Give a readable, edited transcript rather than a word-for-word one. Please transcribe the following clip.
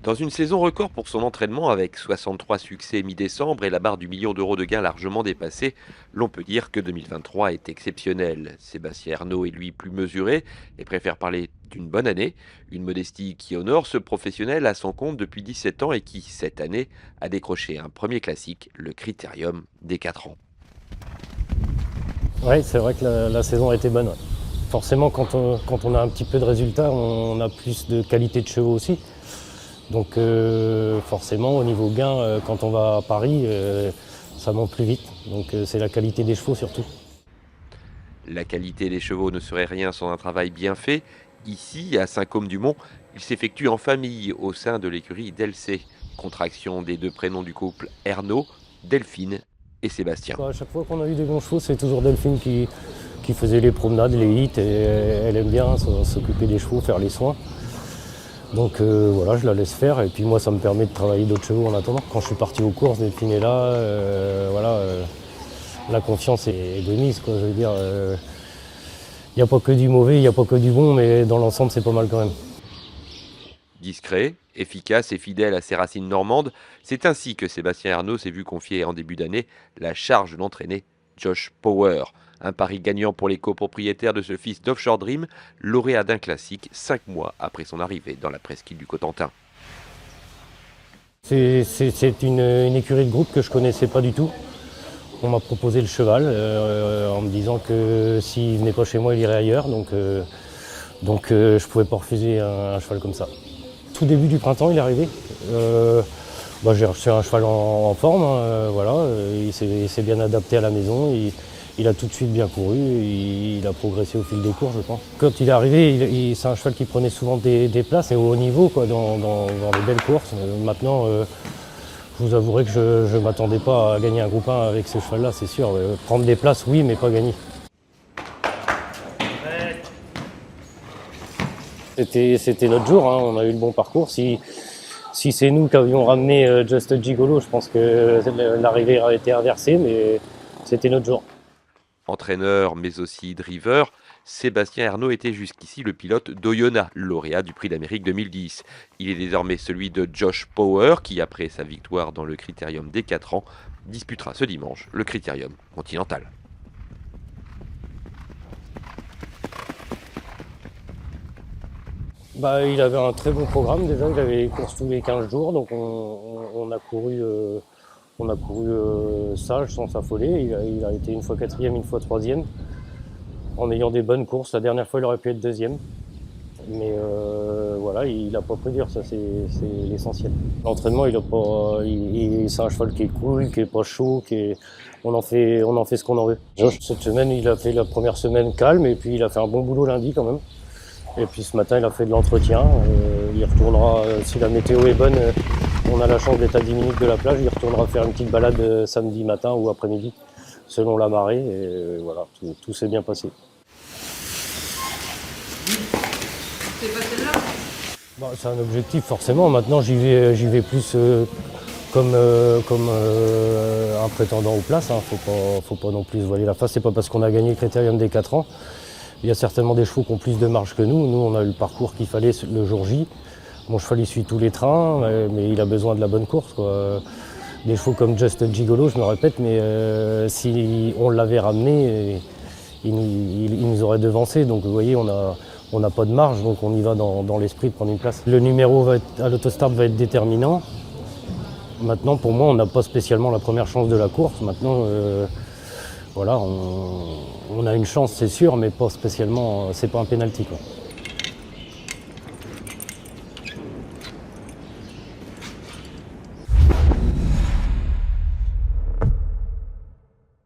Dans une saison record pour son entraînement avec 63 succès mi-décembre et la barre du million d'euros de gains largement dépassée, l'on peut dire que 2023 est exceptionnel. Sébastien Arnaud est lui plus mesuré et préfère parler d'une bonne année, une modestie qui honore ce professionnel à son compte depuis 17 ans et qui, cette année, a décroché un premier classique, le Critérium des 4 ans. Oui, c'est vrai que la saison a été bonne. Ouais. Forcément, quand on a un petit peu de résultats, on a plus de qualité de chevaux aussi. Donc forcément, au niveau gain, quand on va à Paris, ça monte plus vite. Donc c'est la qualité des chevaux surtout. La qualité des chevaux ne serait rien sans un travail bien fait. Ici, à Saint-Côme-du-Mont, il s'effectue en famille au sein de l'écurie d'LC. Contraction des deux prénoms du couple Ernaud, Delphine et Sébastien. À chaque fois qu'on a eu des bons chevaux, c'est toujours Delphine qui faisait les promenades, les hits. Et elle aime bien s'occuper des chevaux, faire les soins. Donc voilà, je la laisse faire et puis moi ça me permet de travailler d'autres chevaux en attendant. Quand je suis parti aux courses, Delphine est là, la confiance est de mise, quoi. Je veux dire, il n'y a pas que du mauvais, il n'y a pas que du bon, mais dans l'ensemble c'est pas mal quand même. Discret, efficace et fidèle à ses racines normandes, c'est ainsi que Sébastien Arnaud s'est vu confier en début d'année la charge d'entraîner Josh Power. Un pari gagnant pour les copropriétaires de ce fils d'Offshore Dream, lauréat d'un classique 5 mois après son arrivée dans la presqu'île du Cotentin. C'est une écurie de groupe que je connaissais pas du tout. On m'a proposé le cheval en me disant que s'il venait pas chez moi, il irait ailleurs. Donc je pouvais pas refuser un cheval comme ça. Tout début du printemps, il est arrivé. J'ai reçu un cheval en forme, hein, il s'est bien adapté à la maison, il a tout de suite bien couru, il a progressé au fil des courses, je pense. Quand il est arrivé, c'est un cheval qui prenait souvent des places et au haut niveau, quoi, dans les belles courses. Maintenant, je vous avouerai que je ne m'attendais pas à gagner un groupe 1 avec ce cheval-là, c'est sûr. Prendre des places, oui, mais pas gagner. C'était notre jour, hein, on a eu le bon parcours. Si c'est nous qui avions ramené Just Gigolo, je pense que l'arrivée aurait été inversée, mais c'était notre jour. Entraîneur mais aussi driver, Sébastien Arnaud était jusqu'ici le pilote d'Oyonnax, lauréat du Prix d'Amérique 2010. Il est désormais celui de Josh Power qui, après sa victoire dans le Critérium des 4 ans, disputera ce dimanche le Critérium continental. Il avait un très bon programme déjà, il avait les courses tous les 15 jours, donc on a couru, sage sans s'affoler. Il a été une fois quatrième, une fois troisième, en ayant des bonnes courses. La dernière fois, il aurait pu être deuxième. Mais voilà, il n'a pas pris dur, ça c'est l'essentiel. L'entraînement, c'est un cheval qui est cool, qui est pas chaud, on en fait ce qu'on en veut. Cette semaine, il a fait la première semaine calme et puis il a fait un bon boulot lundi quand même. Et puis ce matin, il a fait de l'entretien. Il retournera, si la météo est bonne, on a la chance d'être à 10 minutes de la plage, il retournera faire une petite balade samedi matin ou après-midi, selon la marée. Et voilà, tout s'est bien passé. C'est pas celle-là? C'est un objectif forcément. Maintenant, j'y vais plus comme un prétendant aux places. Hein. Faut pas non plus se voiler la face. C'est pas parce qu'on a gagné le Critérium des 4 ans. Il y a certainement des chevaux qui ont plus de marge que nous. Nous, on a eu le parcours qu'il fallait le jour J. Mon cheval, il suit tous les trains, mais il a besoin de la bonne course, quoi. Des chevaux comme Just Gigolo, je me répète, mais si on l'avait ramené, il nous aurait devancé. Donc vous voyez, on n'a pas de marge, donc on y va dans l'esprit de prendre une place. Le numéro à l'autostart va être déterminant. Maintenant, pour moi, on n'a pas spécialement la première chance de la course. Maintenant, voilà, on a une chance, c'est sûr, mais pas spécialement, c'est pas un pénalty, quoi.